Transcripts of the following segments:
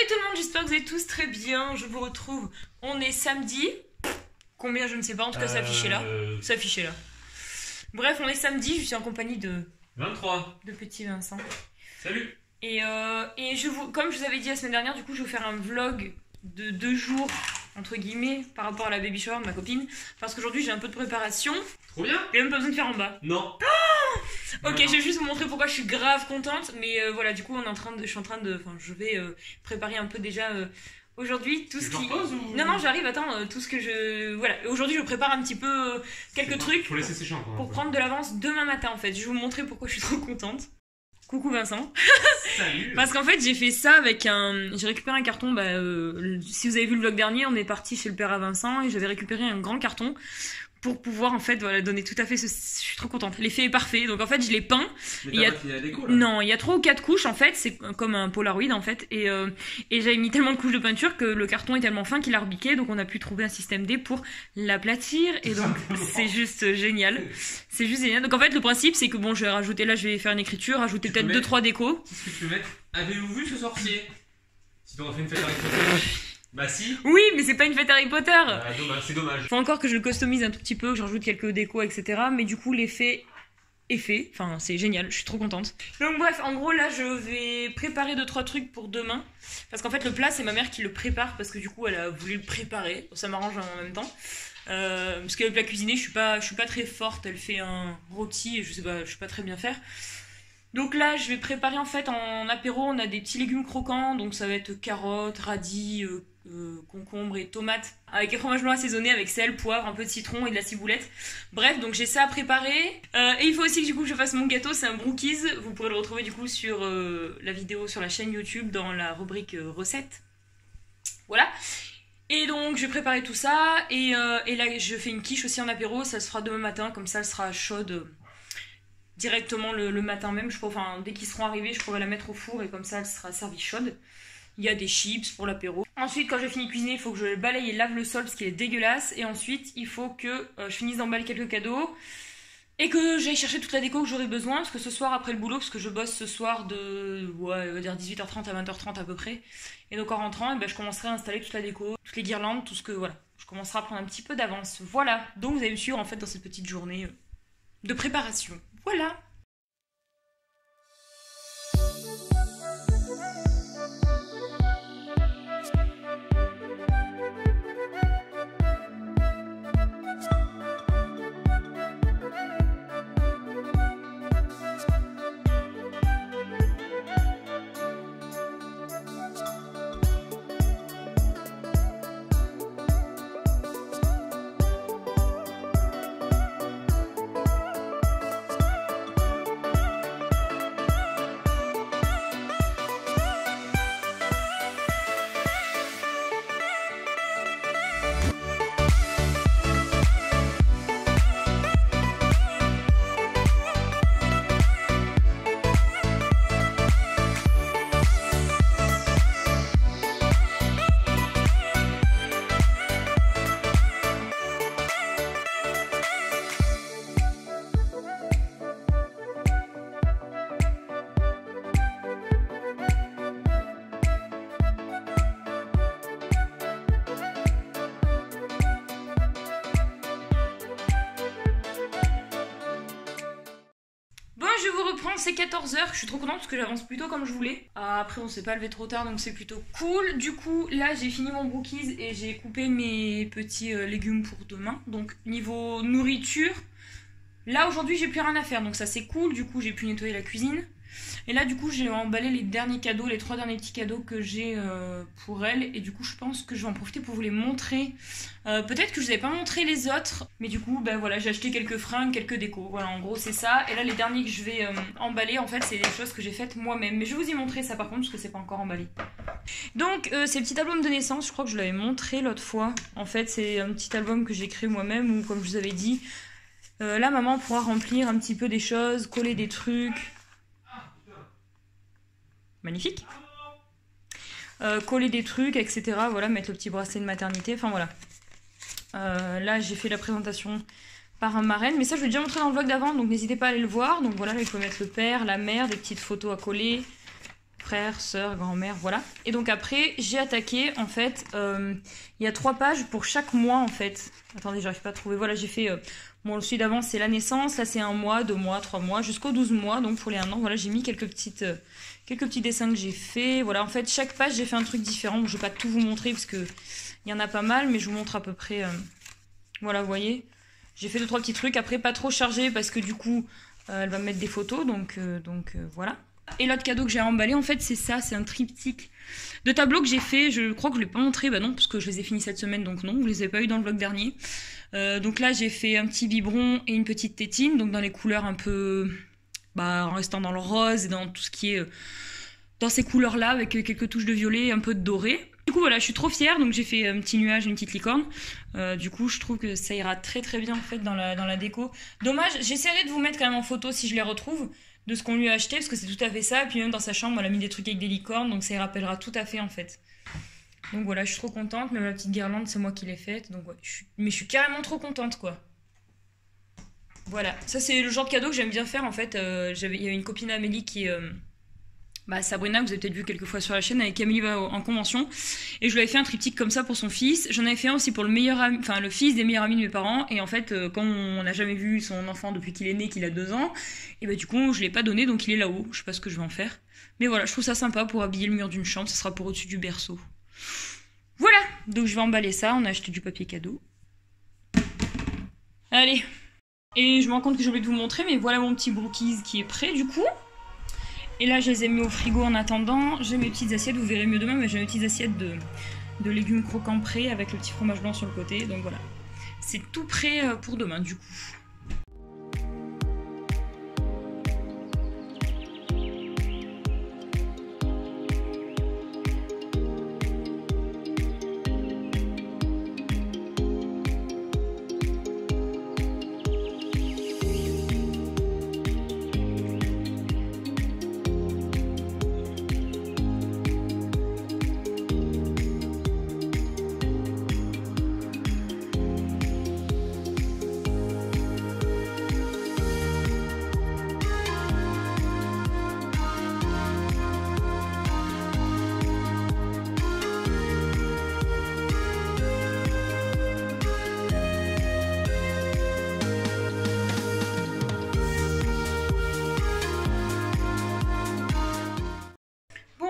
Salut tout le monde, j'espère que vous allez tous très bien. Je vous retrouve. On est samedi. Combien je ne sais pas, en tout cas ça affichait là. Ça affichait là. Bref, on est samedi, je suis en compagnie de 23. De petit Vincent. Salut. Et comme je vous avais dit la semaine dernière, du coup je vais vous faire un vlog de 2 jours entre guillemets par rapport à la baby shower de ma copine. Parce qu'aujourd'hui j'ai un peu de préparation. Trop bien. Il n'y a même pas besoin de faire en bas. Non. Ok, je vais juste vous montrer pourquoi je suis grave contente. Mais voilà, du coup je vais préparer un peu déjà aujourd'hui tout ce qui... Ou... Non, j'arrive, attends, tout ce que je... Voilà, aujourd'hui je prépare un petit peu quelques trucs Faut laisser sécher encore. pour prendre de l'avance demain matin en fait. Je vais vous montrer pourquoi je suis trop contente. Coucou Vincent. Salut. Parce qu'en fait j'ai fait ça avec j'ai récupéré un carton, si vous avez vu le vlog dernier, on est parti chez le père à Vincent et j'avais récupéré un grand carton pour pouvoir en fait voilà, donner tout à fait je suis trop contente. L'effet est parfait. Donc en fait je l'ai peint. Mais t'as pas fini la déco là? Non, il y a 3 ou 4 couches en fait, c'est comme un Polaroid en fait et j'avais mis tellement de couches de peinture que le carton est tellement fin qu'il a rebiqué, donc on a pu trouver un système D pour l'aplatir et donc c'est juste génial. C'est juste génial. Donc en fait le principe c'est que bon, je vais faire une écriture, rajouter peut-être 2-3 décos. Qu'est-ce que tu peux mettre? Avez-vous vu ce sorcier? Si t'aurais fait une fête Harry Potter. Bah si. Oui, mais c'est pas une fête Harry Potter. Dommage, c'est dommage. Faut encore que je le customise un tout petit peu, que je rajoute quelques décos, etc. Mais du coup, l'effet est fait. Enfin, c'est génial, je suis trop contente. Donc bref, en gros, là, je vais préparer 2-3 trucs pour demain. Parce qu'en fait, le plat, c'est ma mère qui le prépare. Parce que du coup, elle a voulu le préparer. Ça m'arrange en même temps. Parce qu'avec la cuisiner, je suis pas très forte. Elle fait un rôti et je sais pas très bien faire. Donc là, je vais préparer en fait en apéro, on a des petits légumes croquants, donc ça va être carottes, radis, concombres et tomates, avec un fromage blanc assaisonné avec sel, poivre, un peu de citron et de la ciboulette. Bref, donc j'ai ça à préparer. Et il faut aussi que du coup je fasse mon gâteau, c'est un brookies. Vous pourrez le retrouver du coup sur la vidéo sur la chaîne YouTube dans la rubrique recettes. Voilà. Et donc je vais préparer tout ça et là je fais une quiche aussi en apéro, ça se fera demain matin, comme ça elle sera chaude. Directement le matin même, dès qu'ils seront arrivés, je pourrai la mettre au four et comme ça elle sera servie chaude. Il y a des chips pour l'apéro. Ensuite, quand j'ai fini de cuisiner, il faut que je balaye et lave le sol parce qu'il est dégueulasse. Et ensuite, il faut que je finisse d'emballer quelques cadeaux et que j'aille chercher toute la déco que j'aurai besoin. Parce que ce soir, après le boulot, parce que je bosse ce soir de 18h30 à 20h30 à peu près. Et donc en rentrant, je commencerai à installer toute la déco, toutes les guirlandes, tout ce que voilà. Je commencerai à prendre un petit peu d'avance. Voilà. Donc vous allez me suivre en fait dans cette petite journée de préparation. Voilà. Je vous reprends, c'est 14h, je suis trop contente parce que j'avance plutôt comme je voulais. Après on s'est pas levé trop tard donc c'est plutôt cool. Du coup là j'ai fini mon brookies et j'ai coupé mes petits légumes pour demain. Donc niveau nourriture, là aujourd'hui j'ai plus rien à faire donc ça c'est cool. Du coup j'ai pu nettoyer la cuisine. Et là du coup j'ai emballé les derniers cadeaux, les 3 derniers petits cadeaux que j'ai pour elle. Et du coup je pense que je vais en profiter pour vous les montrer. Peut-être que je vous avais pas montré les autres. Mais du coup voilà, j'ai acheté quelques fringues, quelques décos. Voilà en gros c'est ça. Et là les derniers que je vais emballer en fait c'est des choses que j'ai faites moi-même. Mais je vais vous y montrer ça par contre parce que c'est pas encore emballé. Donc c'est le petit album de naissance, je crois que je l'avais montré l'autre fois. En fait c'est un petit album que j'ai créé moi-même où comme je vous avais dit, là maman pourra remplir un petit peu des choses, coller des trucs. Magnifique. Coller des trucs, etc. Voilà, mettre le petit bracelet de maternité. Enfin voilà. Là, j'ai fait la présentation par un marraine. Mais ça, je l'ai déjà montré dans le vlog d'avant. Donc n'hésitez pas à aller le voir. Donc voilà, là, il faut mettre le père, la mère, des petites photos à coller. frère, sœur, grand-mère, voilà. Et donc après, j'ai attaqué, en fait, il y a 3 pages pour chaque mois, en fait. Attendez, j'arrive pas à trouver. Voilà, j'ai fait, bon, celui d'avant, c'est la naissance, là, c'est 1 mois, 2 mois, 3 mois, jusqu'aux 12 mois, donc pour les 1 an, voilà, j'ai mis quelques petits dessins que j'ai fait. Voilà, en fait, chaque page, j'ai fait un truc différent. Bon, je vais pas tout vous montrer, parce que il y en a pas mal, mais je vous montre à peu près, voilà, vous voyez. J'ai fait 2-3 petits trucs, après, pas trop chargé, parce que du coup, elle va me mettre des photos, donc voilà. Et l'autre cadeau que j'ai emballé, en fait, c'est ça, c'est un triptyque de tableaux que j'ai fait. Je crois que je ne l'ai pas montré, bah non, parce que je les ai finis cette semaine, donc non, vous les avez pas eu dans le vlog dernier. Donc là, j'ai fait un petit biberon et une petite tétine, donc dans les couleurs un peu, bah, en restant dans le rose et dans tout ce qui est dans ces couleurs-là, avec quelques touches de violet, un peu de doré. Du coup, voilà, je suis trop fière, donc j'ai fait un petit nuage, une petite licorne. Du coup, je trouve que ça ira très très bien en fait dans la déco. Dommage, j'essaierai de vous mettre quand même en photo si je les retrouve, de ce qu'on lui a acheté, parce que c'est tout à fait ça. Et puis même dans sa chambre, elle a mis des trucs avec des licornes, donc ça y rappellera tout à fait en fait. Donc voilà, je suis trop contente. Même la petite guirlande, c'est moi qui l'ai faite. Donc ouais, mais je suis carrément trop contente quoi. Voilà, ça c'est le genre de cadeau que j'aime bien faire en fait. Il y avait une copine Amélie qui bah, Sabrina, que vous avez peut-être vu quelques fois sur la chaîne, avec Camille en convention. Et je lui avais fait un triptyque comme ça pour son fils. J'en avais fait un aussi pour le meilleur ami, enfin le fils des meilleurs amis de mes parents. Et en fait, comme on n'a jamais vu son enfant depuis qu'il est né, qu'il a 2 ans, et bah du coup, je l'ai pas donné, donc il est là-haut. Je sais pas ce que je vais en faire. Mais voilà, je trouve ça sympa pour habiller le mur d'une chambre. Ça sera pour au-dessus du berceau. Voilà, donc je vais emballer ça. On a acheté du papier cadeau. Allez. Et je me rends compte que j'ai oublié de vous montrer, mais voilà mon petit brookies qui est prêt du coup. Et là, je les ai mis au frigo en attendant. J'ai mes petites assiettes, vous verrez mieux demain, mais j'ai mes petites assiettes de légumes croquants prêts avec le petit fromage blanc sur le côté. Donc voilà, c'est tout prêt pour demain du coup.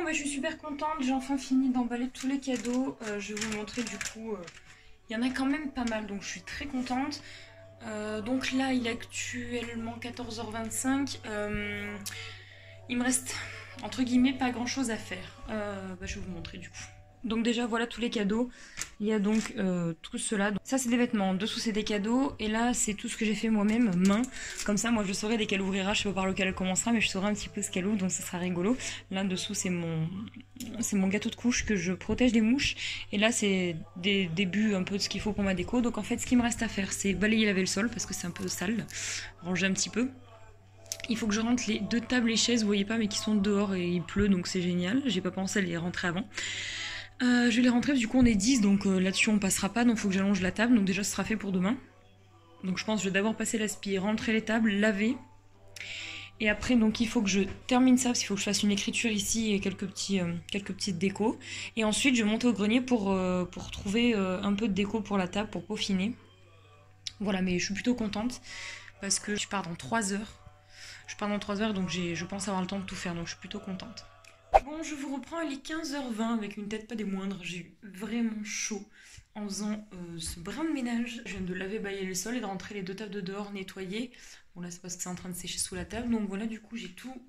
Je suis super contente, j'ai enfin fini d'emballer tous les cadeaux. Je vais vous montrer du coup, il y en a quand même pas mal, donc je suis très contente. Donc là, il est actuellement 14h25. Il me reste, entre guillemets, pas grand chose à faire. Je vais vous montrer du coup. Donc déjà, voilà tous les cadeaux. Il y a donc tout cela. Donc, ça, c'est des vêtements. En dessous, c'est des cadeaux. Et là, c'est tout ce que j'ai fait moi-même, main. Comme ça, moi, je saurai dès qu'elle ouvrira. Je sais pas par lequel elle commencera, mais je saurai un petit peu ce qu'elle ouvre. Donc, ça sera rigolo. Là, en dessous, c'est mon gâteau de couche que je protège des mouches. Et là, c'est des débuts un peu de ce qu'il faut pour ma déco. Donc, en fait, ce qui me reste à faire, c'est balayer, laver le sol parce que c'est un peu sale. Ranger un petit peu. Il faut que je rentre les 2 tables et chaises, vous voyez pas, mais qui sont dehors et il pleut, donc c'est génial. J'ai pas pensé à les rentrer avant. Je vais les rentrer, du coup on est 10, donc là-dessus on passera pas, donc il faut que j'allonge la table, donc déjà ce sera fait pour demain. Donc je pense que je vais d'abord passer l'aspi, rentrer les tables, laver. Et après donc il faut que je termine ça, parce qu'il faut que je fasse une écriture ici et quelques petites décos. Et ensuite je vais monter au grenier pour trouver un peu de déco pour la table, pour peaufiner. Voilà, mais je suis plutôt contente, parce que je pars dans 3 heures. Je pars dans 3 heures, donc je pense avoir le temps de tout faire, donc je suis plutôt contente. Bon, je vous reprends, il est 15h20 avec une tête pas des moindres. J'ai eu vraiment chaud en faisant ce brin de ménage. Je viens de laver, balayer le sol et de rentrer les 2 tables de dehors nettoyer. Bon là c'est parce que c'est en train de sécher sous la table. Donc voilà, du coup j'ai tout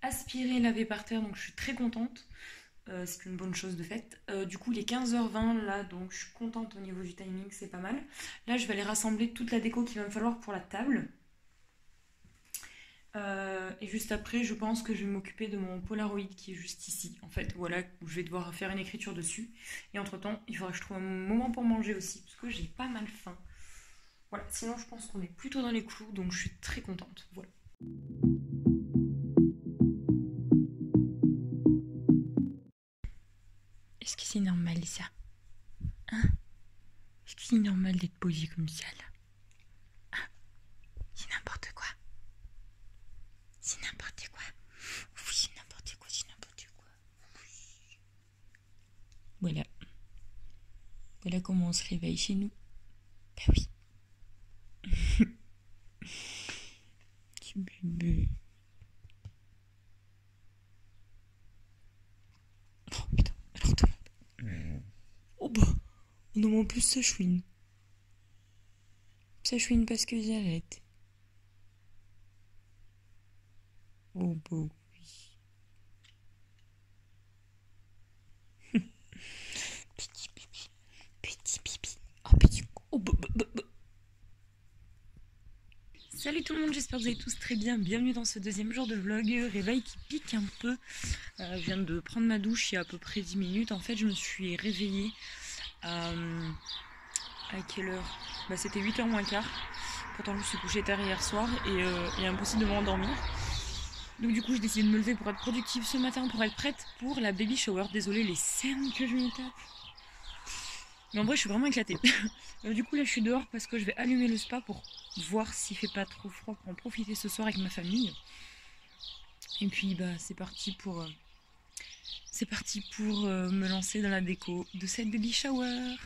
aspiré, lavé par terre, donc je suis très contente. C'est une bonne chose de fait. Du coup il est 15h20 là, donc je suis contente au niveau du timing, c'est pas mal. Là je vais aller rassembler toute la déco qu'il va me falloir pour la table. Et juste après, je pense que je vais m'occuper de mon Polaroid qui est juste ici, en fait, voilà, où je vais devoir faire une écriture dessus. Et entre temps, il faudra que je trouve un moment pour manger aussi, parce que j'ai pas mal faim. Voilà, sinon je pense qu'on est plutôt dans les clous, donc je suis très contente, voilà. Est-ce que c'est normal ça? Hein? Est-ce que c'est normal d'être posé comme ça là? Hein? C'est n'importe quoi. C'est n'importe quoi. Oui, c'est n'importe quoi, c'est n'importe quoi. Voilà comment on se réveille chez nous. Bah oui. Petit bébé. Oh putain, alors demande. Oh bah, on demande plus ça chouine. Ça chouine parce que j'arrête. Oh bah oui. Petit pipi. Petit pipi. Oh petit. Oh bah. Salut tout le monde, j'espère que vous allez tous très bien. Bienvenue dans ce deuxième jour de vlog. Réveil qui pique un peu. Je viens de prendre ma douche il y a à peu près 10 minutes. En fait, je me suis réveillée à quelle heure? Bah, c'était 8h moins quart. Pourtant, je me suis couchée tard hier soir et il est impossible de m'endormir. Donc du coup, j'ai décidé de me lever pour être productive ce matin, pour être prête pour la baby shower. Désolée les cernes que je me tape. Mais en vrai, je suis vraiment éclatée. Du coup, là, je suis dehors parce que je vais allumer le spa pour voir s'il fait pas trop froid pour en profiter ce soir avec ma famille. Et puis, bah, c'est parti pour me lancer dans la déco de cette baby shower.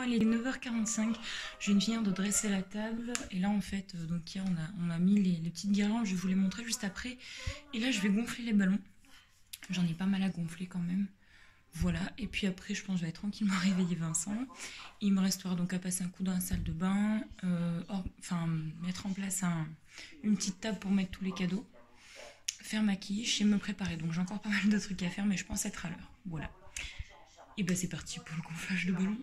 Il est 9h45, je viens de finir de dresser la table et là en fait, donc hier on a mis les petites guirlandes, je vais vous les montrer juste après. Et là je vais gonfler les ballons, j'en ai pas mal à gonfler quand même. Voilà, et puis après je pense que je vais tranquillement réveiller Vincent. Il me restera donc à passer un coup dans la salle de bain, mettre en place une petite table pour mettre tous les cadeaux, faire ma quiche et me préparer. Donc j'ai encore pas mal de trucs à faire mais je pense être à l'heure, voilà. Et bah c'est parti pour le gonflage de ballon.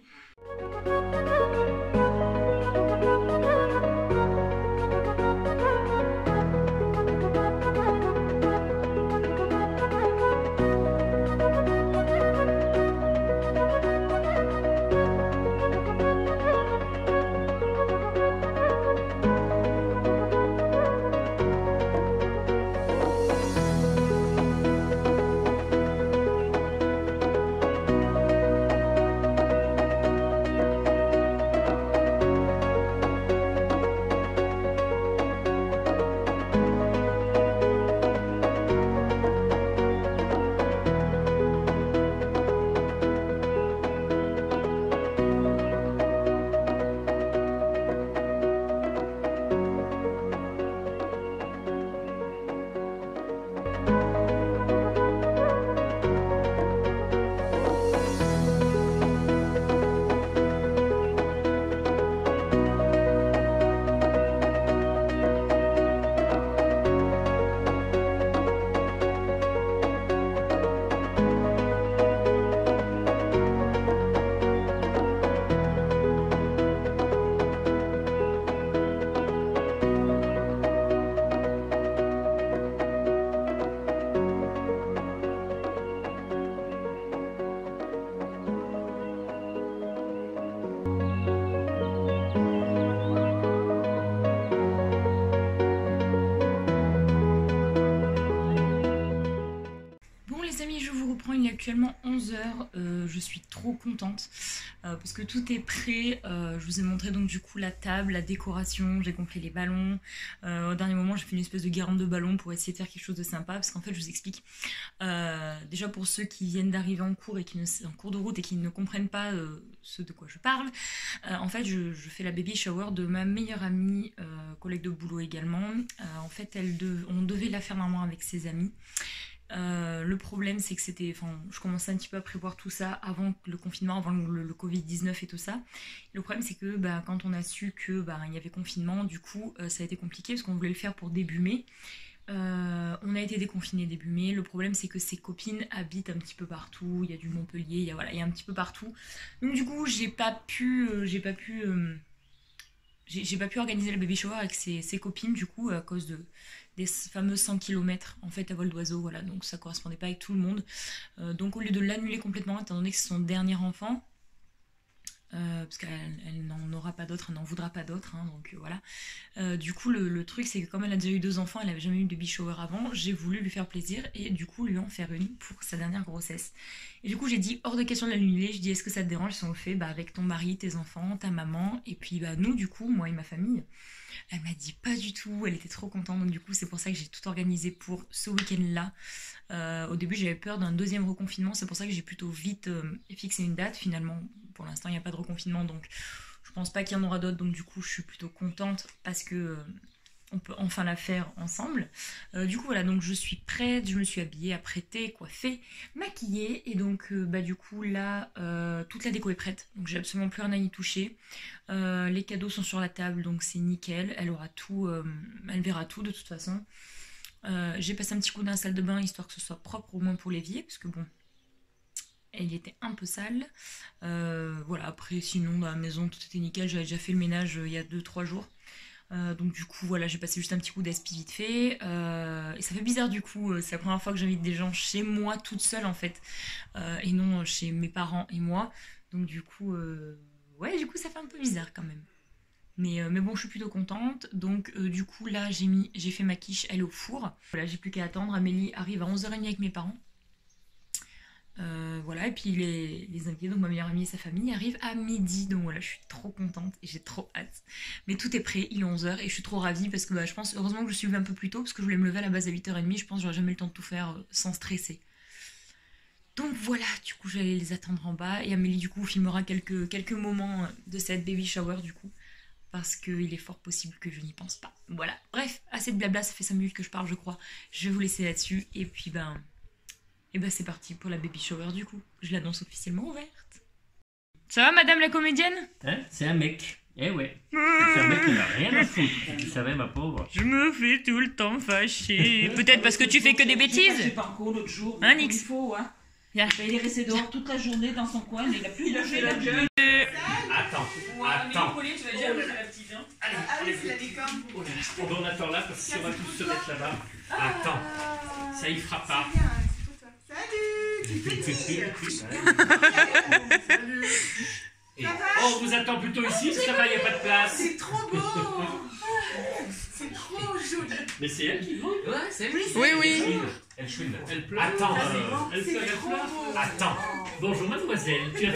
actuellement 11h, je suis trop contente parce que tout est prêt. Je vous ai montré donc du coup la table, la décoration, j'ai gonflé les ballons. Au dernier moment j'ai fait une espèce de guirlande de ballons pour essayer de faire quelque chose de sympa parce qu'en fait je vous explique. Déjà pour ceux qui viennent d'arriver en cours et en cours de route et qui ne comprennent pas ce de quoi je parle, en fait je fais la baby shower de ma meilleure amie, collègue de boulot également. En fait on devait la faire normalement avec ses amis. Le problème c'est que je commençais un petit peu à prévoir tout ça avant le confinement, avant le Covid-19 et tout ça. Le problème c'est que quand on a su que il y avait confinement, du coup ça a été compliqué parce qu'on voulait le faire pour début mai. On a été déconfinés début mai. Le problème c'est que ses copines habitent un petit peu partout. Il y a du Montpellier, il y a un petit peu partout. Donc du coup j'ai pas pu organiser le baby shower avec ses copines du coup à cause des fameux 100 km en fait à vol d'oiseau, voilà, donc ça correspondait pas avec tout le monde. Donc au lieu de l'annuler complètement, étant donné que c'est son dernier enfant, parce qu'elle n'en aura pas d'autres, elle n'en voudra pas d'autres, hein, donc voilà. Du coup le truc c'est que comme elle a déjà eu 2 enfants, elle avait jamais eu de baby shower avant, j'ai voulu lui faire plaisir et du coup lui en faire une pour sa dernière grossesse. Et du coup j'ai dit hors de question de l'annuler, je dis est-ce que ça te dérange si on le fait avec ton mari, tes enfants, ta maman et puis nous du coup, moi et ma famille. Elle m'a dit pas du tout, elle était trop contente, donc du coup c'est pour ça que j'ai tout organisé pour ce week-end là. Au début j'avais peur d'un deuxième reconfinement, c'est pour ça que j'ai plutôt vite fixé une date. Finalement pour l'instant il n'y a pas de reconfinement donc je pense pas qu'il y en aura d'autres, donc du coup je suis plutôt contente parce que on peut enfin la faire ensemble. Du coup voilà, donc je suis prête, je me suis habillée, apprêtée, coiffée, maquillée et donc du coup là toute la déco est prête, donc j'ai absolument plus rien à y toucher. Les cadeaux sont sur la table donc c'est nickel, elle aura tout, elle verra tout de toute façon. J'ai passé un petit coup dans la salle de bain histoire que ce soit propre au moins pour l'évier parce que bon, elle était un peu sale. Voilà, après sinon dans la maison tout était nickel, j'avais déjà fait le ménage il y a 2-3 jours. Donc du coup voilà, j'ai passé juste un petit coup d'aspi vite fait et ça fait bizarre du coup, c'est la première fois que j'invite des gens chez moi toute seule en fait et non chez mes parents et moi, donc du coup ouais, du coup ça fait un peu bizarre quand même, mais bon je suis plutôt contente. Donc du coup là j'ai fait ma quiche, elle est au four, voilà, j'ai plus qu'à attendre. Amélie arrive à 11h30 avec mes parents. Voilà, et puis les invités, donc ma meilleure amie et sa famille arrivent à midi, donc voilà, je suis trop contente et j'ai trop hâte. Mais tout est prêt, il est 11h et je suis trop ravie parce que je pense, heureusement que je suis levée un peu plus tôt parce que je voulais me lever à la base à 8h30, je pense que j'aurais jamais eu le temps de tout faire sans stresser. Donc voilà, du coup j'allais les attendre en bas et Amélie du coup filmera quelques moments de cette baby shower du coup, parce qu'il est fort possible que je n'y pense pas. Voilà, bref, assez de blabla, ça fait 5 minutes que je parle je crois, je vais vous laisser là-dessus et puis et c'est parti pour la baby shower du coup. Je l'annonce officiellement ouverte. Ça va madame la comédienne? Hein? C'est un mec. Eh ouais. C'est un mec qui n'a rien à foutre. Tu savais ma pauvre. Je me fais tout le temps fâcher. Peut-être parce que tu fais que des bêtises. J'ai pas encore l'autre jour. Hein Nix? Il faut, hein. Viens. Il est resté dehors toute la journée dans son coin, mais il a plus bougé la gueule. Attends. Tu vas déjà la petite, hein. Allez, c'est la licorne. On attend là parce qu'on va tous se mettre là-bas. Attends. Ça y fera pas. Salut, petit. Salut. Et, on vous attend plutôt ici, ça va, il n'y a pas de place. C'est trop beau. C'est trop joli. Mais c'est elle qui grouille. Ouais, c'est elle. Oui. Elle chouine. Elle pleure. Attends. Elle pleure. Attends. Bonjour mademoiselle. Tu es...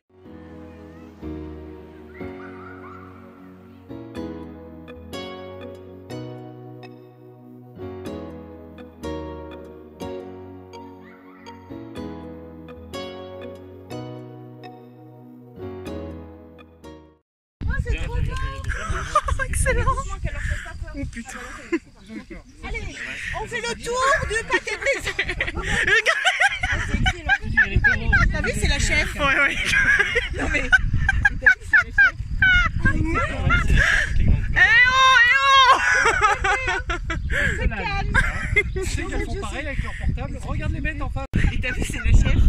C'est trop bien. Excellent. Oh putain. Allez, on fait le tour du pâté de maison. Regarde. T'as vu, c'est la chef. Ouais. Non mais. T'as vu, c'est la chef. C'est calme. Tu sais qu'elles font pareil avec leur portable. Regarde les mecs en face. Et t'as vu, c'est la chef.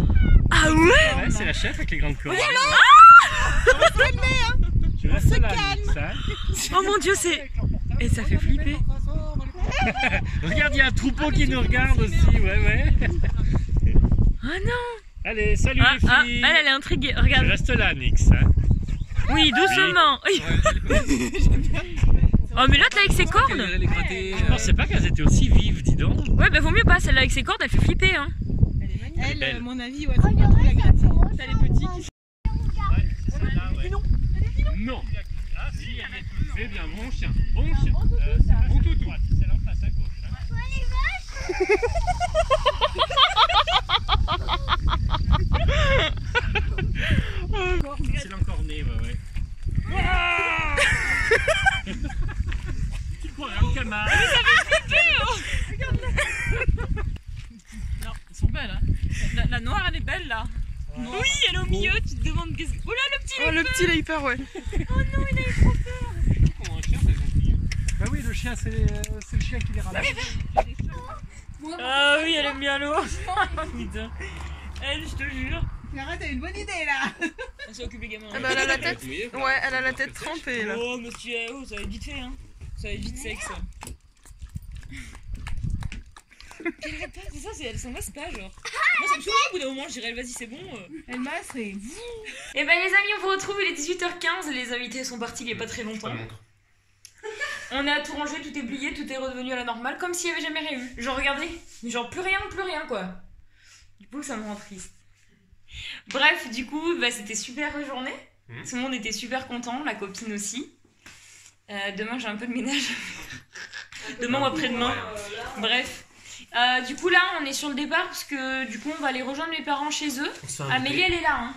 Ah ouais. Ouais, c'est la chef avec les grandes cornes. On va se calmer, hein. Tu restes se là, calme. ça. Oh mon dieu, c'est... Et ça fait flipper. Regarde, il y a un troupeau qui nous regarde aussi, ouais. Oh non. Allez, salut les filles. Elle est intriguée, regarde. Tu restes là, Nix. Hein. Oui, doucement. Oh mais l'autre là avec ses cornes. Je pensais pas qu'elles étaient aussi vives, dis donc. Ouais, vaut mieux pas, celle-là avec ses cornes, elle fait flipper, hein. Elle, belle. mon avis, ouais, c'est pas trop la gratte. T'as les petits qui Ouais, c'est celle-là, ouais. Non. Ah si, elle est toute. C'est bien, bon chien. Bon chien. Bon toutou. C'est celle en face à gauche. Hein. C'est l'encorné, ouais. Tu crois un camard. Non, elles sont belles, hein. La noire, elle est belle, là. Oui, elle est au milieu, tu te demandes qu'est-ce que... Oh là, le petit, Oh, le petit, il a eu peur, ouais. Comment un chien, c'est gentil. Bah oui, le chien, c'est le chien qui les ramène. Ah oui, elle aime bien l'eau. Putain. Elle, je te jure. Clara, t'as une bonne idée, là. Elle s'est occupée gamin. Ah bah, elle a la tête. Ouais, elle a la tête trempée, là. Oh, monsieur, oh, ça va être vite fait, hein. Ça va être vite sec, ça. Puis elle arrête pas, c'est ça, elle s'en masse pas, genre. Moi, ça me saoule au bout d'un moment, je dirais, vas-y, c'est bon. Elle masse et... Eh ben, les amis, on vous retrouve, il est 18h15. Les invités sont partis il y a pas très longtemps. On a tout rangé, tout est plié, tout est redevenu à la normale, comme s'il y avait jamais rien eu. Genre, regardez, genre plus rien, quoi. Du coup, ça me rend triste. Bref, du coup, bah, c'était super journée. Tout le monde était super content, la copine aussi. Demain, j'ai un peu de ménage. Demain ou après-demain. Bref. Du coup, là, on est sur le départ parce que du coup, on va aller rejoindre mes parents chez eux. Amélie, elle est là, hein.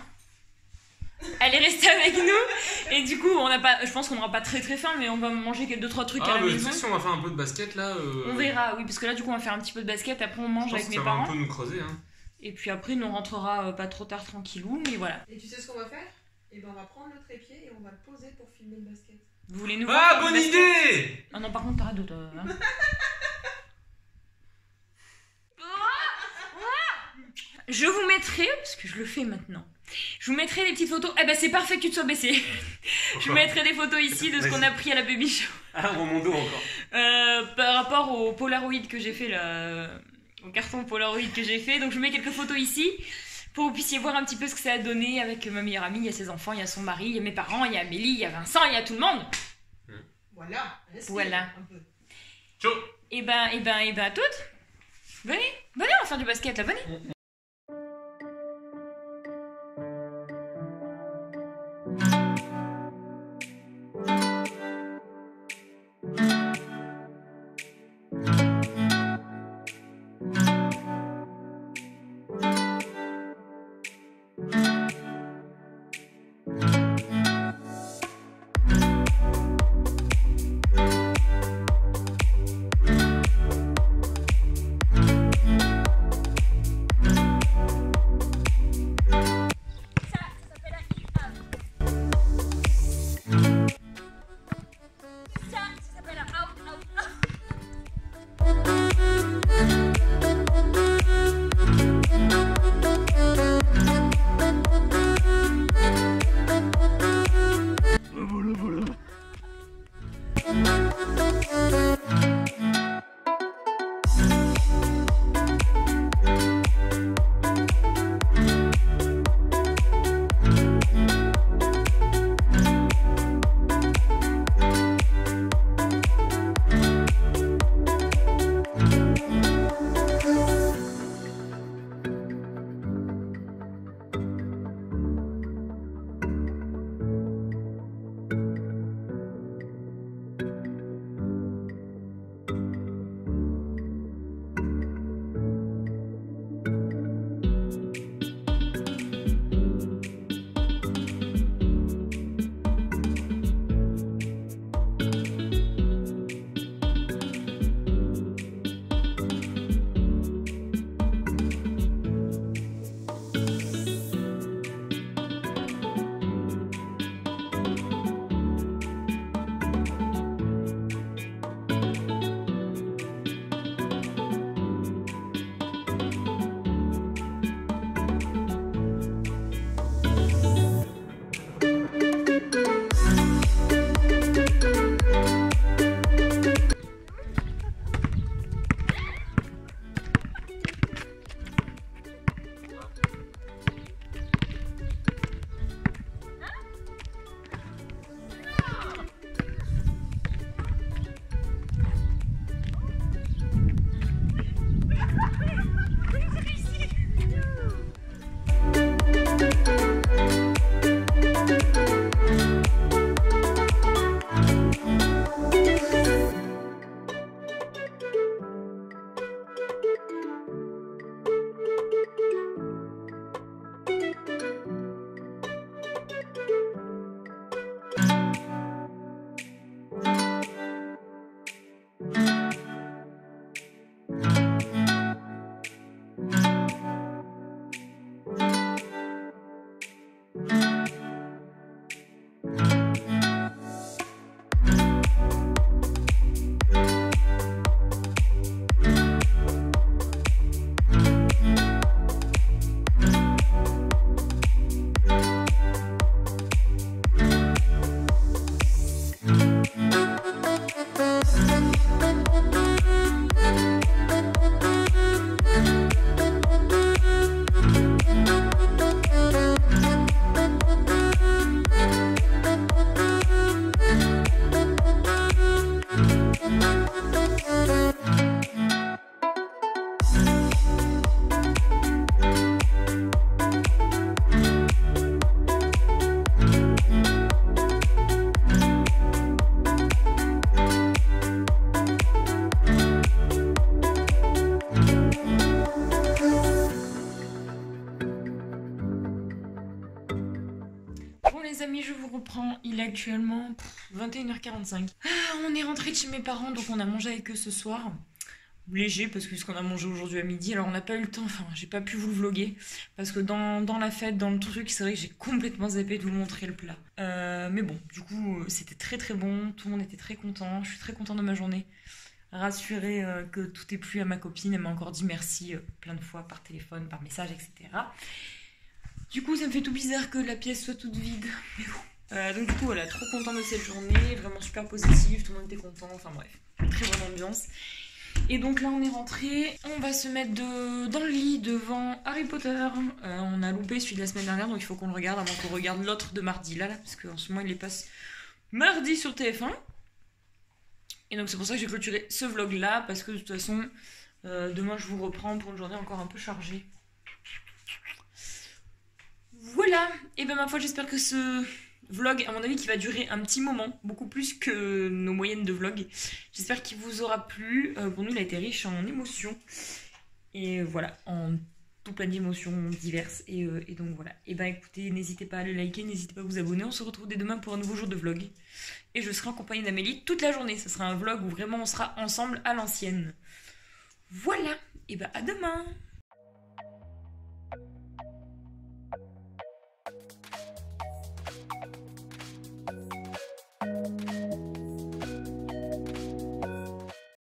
Elle est restée avec nous et du coup on n'a pas, je pense qu'on n'aura pas très faim mais on va manger quelques 2-3 trucs à la maison. Tu sais, si on va faire un peu de basket là. On verra, oui, parce que là du coup on va faire un petit peu de basket, après on mange avec mes ça parents. va un peu nous creuser, hein. Et puis après nous on rentrera pas trop tard tranquillou, mais voilà. Et tu sais ce qu'on va faire? Et ben on va prendre le trépied et on va le poser pour filmer le basket. Vous voulez nous voir Ah, bonne idée! Ah non, par contre t'arrêtes de toi. Hein. Je vous mettrai, parce que je le fais maintenant, je vous mettrai des petites photos. Eh ben c'est parfait que tu te sois baissé. Je vous mettrai des photos ici de ce qu'on a pris à la baby show. Ah, mon dos encore. Par rapport au Polaroid que j'ai fait là, au carton Polaroid que j'ai fait. Donc je mets quelques photos ici pour que vous puissiez voir un petit peu ce que ça a donné avec ma meilleure amie. Il y a ses enfants, il y a son mari, il y a mes parents, il y a Amélie, il y a Vincent, il y a tout le monde. Voilà. Voilà. Un peu. Ciao. Et ben à toutes. Venez, on va faire du basket là, venez. reprend, il est actuellement 21h45. Ah, on est rentré de chez mes parents, donc on a mangé avec eux ce soir. Léger, parce que ce qu'on a mangé aujourd'hui à midi, alors on n'a pas eu le temps, enfin j'ai pas pu vous le vlogger, parce que dans la fête, dans le truc, c'est vrai que j'ai complètement zappé de vous montrer le plat. Mais bon, du coup, c'était très très bon, tout le monde était très content, je suis très contente de ma journée. Rassurée que tout est plu à ma copine, elle m'a encore dit merci plein de fois par téléphone, par message, etc. Du coup, ça me fait tout bizarre que la pièce soit toute vide, mais bon. Donc du coup, voilà, trop contente de cette journée, vraiment super positive, tout le monde était content, enfin bref, très bonne ambiance. Et donc là on est rentré, on va se mettre dans le lit devant Harry Potter. On a loupé celui de la semaine dernière, donc il faut qu'on le regarde avant qu'on regarde l'autre de mardi là, parce qu'en ce moment il les passe mardi sur TF1. Et donc c'est pour ça que j'ai clôturé ce vlog là, parce que de toute façon demain je vous reprends pour une journée encore un peu chargée. Voilà, et ben ma foi j'espère que ce vlog, à mon avis, qui va durer un petit moment, beaucoup plus que nos moyennes de vlog. J'espère qu'il vous aura plu. Pour nous, il a été riche en émotions. Et voilà, en tout plein d'émotions diverses. Et donc voilà. Et ben écoutez, n'hésitez pas à le liker, n'hésitez pas à vous abonner. On se retrouve dès demain pour un nouveau jour de vlog. Et je serai en compagnie d'Amélie toute la journée. Ce sera un vlog où vraiment on sera ensemble à l'ancienne. Voilà, et ben à demain!